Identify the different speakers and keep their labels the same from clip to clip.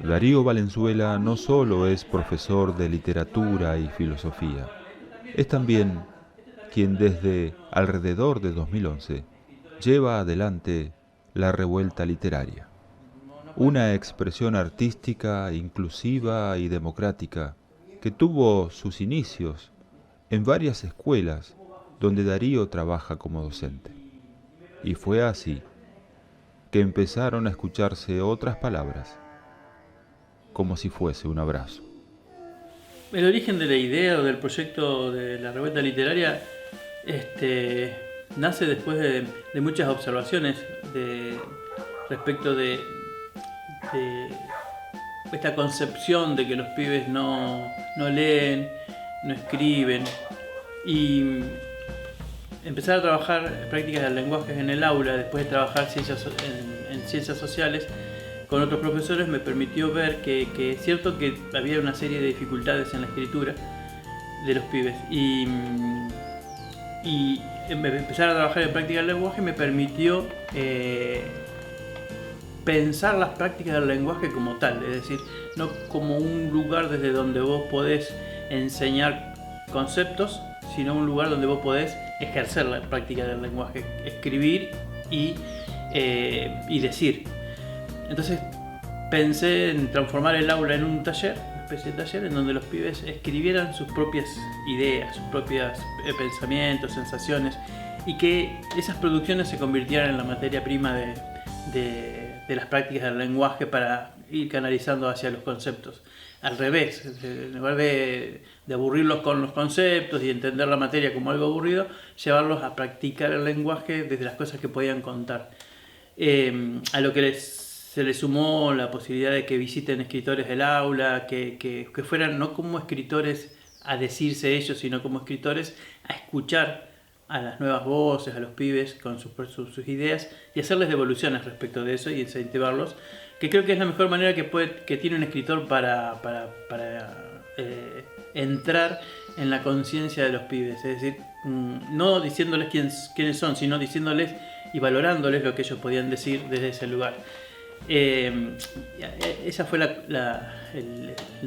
Speaker 1: Darío Valenzuela no solo es profesor de literatura y filosofía, es también quien desde alrededor de 2011 lleva adelante la revuelta literaria, una expresión artística, inclusiva y democrática que tuvo sus inicios en varias escuelas donde Darío trabaja como docente. Y fue así que empezaron a escucharse otras palabras, como si fuese un abrazo.
Speaker 2: El origen de la idea o del proyecto de la revuelta literaria nace después de muchas observaciones respecto de esta concepción de que los pibes no leen, no escriben, y empezar a trabajar prácticas del lenguaje en el aula, después de trabajar en ciencias sociales con otros profesores, me permitió ver que es cierto que había una serie de dificultades en la escritura de los pibes, y empezar a trabajar en prácticas del lenguaje me permitió pensar las prácticas del lenguaje como tal, es decir, no como un lugar desde donde vos podés enseñar conceptos, sino un lugar donde vos podés ejercer la práctica del lenguaje, escribir y decir. Entonces pensé en transformar el aula en un taller, una especie de taller en donde los pibes escribieran sus propias ideas, sus propios pensamientos, sensaciones, y que esas producciones se convirtieran en la materia prima de las prácticas del lenguaje para ir canalizando hacia los conceptos. Al revés, en lugar de aburrirlos con los conceptos y entender la materia como algo aburrido, llevarlos a practicar el lenguaje desde las cosas que podían contar. A lo que se les sumó la posibilidad de que visiten escritores del aula, que fueran no como escritores a decirse ellos, sino como escritores a escuchar a las nuevas voces, a los pibes con sus ideas, y hacerles devoluciones respecto de eso y incentivarlos, que creo que es la mejor manera que tiene un escritor para entrar en la conciencia de los pibes. Es decir, no diciéndoles quiénes son, sino diciéndoles y valorándoles lo que ellos podían decir desde ese lugar. Esa fue la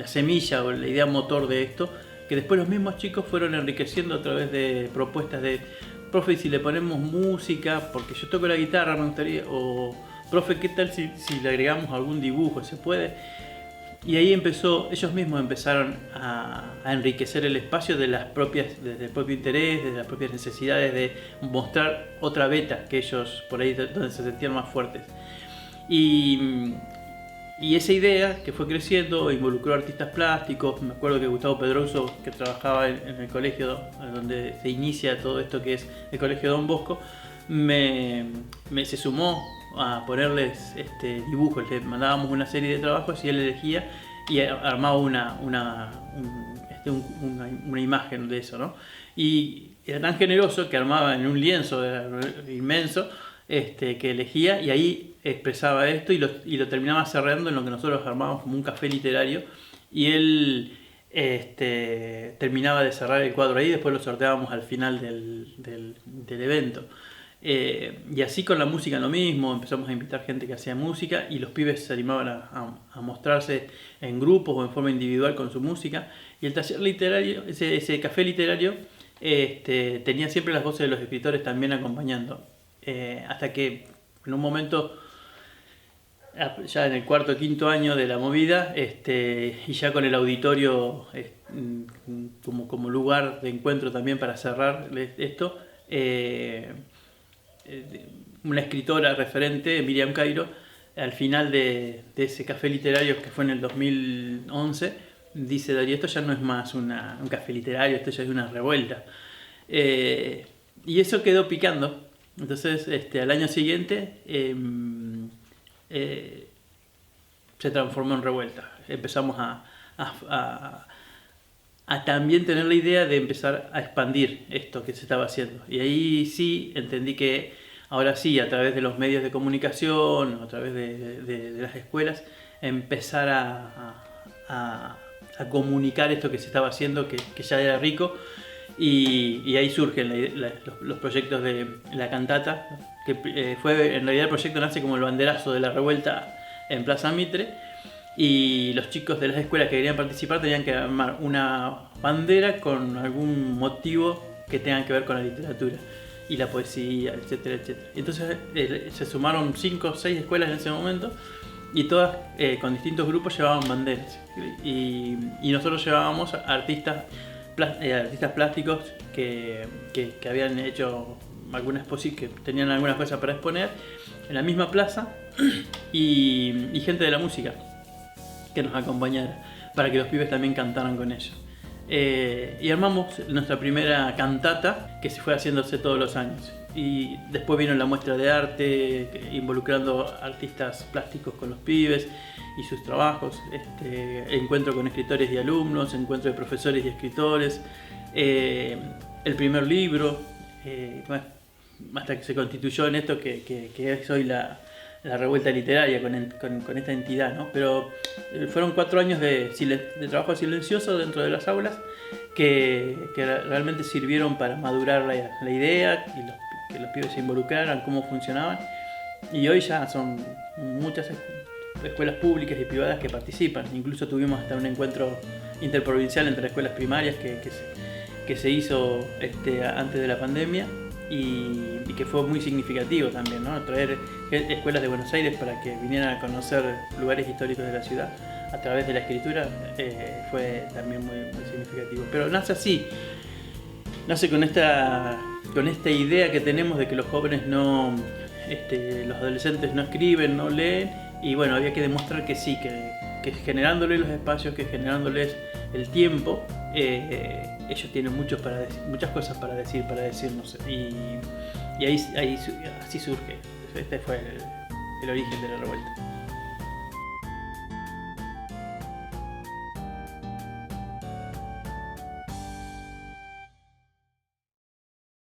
Speaker 2: semilla o la idea motor de esto, que después los mismos chicos fueron enriqueciendo a través de propuestas de: profe, si le ponemos música, porque yo toco la guitarra, me gustaría, o profe, ¿qué tal si le agregamos algún dibujo? ¿Se puede? Y ahí ellos mismos empezaron a enriquecer el espacio desde el propio interés, desde las propias necesidades de mostrar otra beta que ellos por ahí donde se sentían más fuertes. Y, y esa idea que fue creciendo involucró artistas plásticos. Me acuerdo que Gustavo Pedroso, que trabajaba en el colegio donde se inicia todo esto que es el colegio Don Bosco, se sumó a ponerles dibujos. Le mandábamos una serie de trabajos y él elegía y armaba una imagen de eso, ¿no? Y era tan generoso que armaba en un lienzo inmenso, que elegía, y ahí expresaba esto y lo terminaba cerrando en lo que nosotros armábamos como un café literario, y él terminaba de cerrar el cuadro ahí, después lo sorteábamos al final del evento. Y así con la música lo mismo, empezamos a invitar gente que hacía música y los pibes se animaban a mostrarse en grupos o en forma individual con su música, y el taller literario, ese café literario, tenía siempre las voces de los escritores también acompañando, hasta que en un momento, ya en el cuarto o quinto año de la movida, y ya con el auditorio como lugar de encuentro también para cerrar esto, una escritora referente, Miriam Cairo, al final de ese café literario que fue en el 2011, dice: Darío, esto ya no es más un café literario, esto ya es una revuelta. Y eso quedó picando. Entonces, al año siguiente se transformó en revuelta. Empezamos a también tener la idea de empezar a expandir esto que se estaba haciendo. Y ahí sí entendí que ahora sí, a través de los medios de comunicación, a través de las escuelas, empezar a comunicar esto que se estaba haciendo, que ya era rico. Y ahí surgen los proyectos de la cantata, que fue, en realidad el proyecto nace como el banderazo de la revuelta en Plaza Mitre, y los chicos de las escuelas que querían participar tenían que armar una bandera con algún motivo que tenga que ver con la literatura y la poesía, etcétera, etcétera. Entonces se sumaron 5 o 6 escuelas en ese momento y todas con distintos grupos llevaban banderas y nosotros llevábamos artistas plásticos que habían hecho alguna exposición, que tenían algunas cosas para exponer en la misma plaza y gente de la música que nos acompañara para que los pibes también cantaran con ellos. Y armamos nuestra primera cantata que se fue haciéndose todos los años. Y después vino la muestra de arte involucrando artistas plásticos con los pibes y sus trabajos, encuentro con escritores y alumnos, encuentro de profesores y escritores, el primer libro, bueno, hasta que se constituyó en esto que es hoy la revuelta literaria con esta entidad, ¿no? Pero fueron 4 años de trabajo silencioso dentro de las aulas que realmente sirvieron para madurar la idea y que los pibes se involucraran, cómo funcionaban, y hoy ya son muchas escuelas públicas y privadas que participan. Incluso tuvimos hasta un encuentro interprovincial entre escuelas primarias que se hizo antes de la pandemia y que fue muy significativo también, ¿no? Traer escuelas de Buenos Aires para que vinieran a conocer lugares históricos de la ciudad a través de la escritura fue también muy, muy significativo. Pero nace así, nace con esta idea que tenemos de que los jóvenes los adolescentes no escriben, no leen, y bueno, había que demostrar que sí, que generándoles los espacios, que generándoles el tiempo, ellos tienen muchas cosas para decirnos, y así surge. Este fue el origen de la revuelta.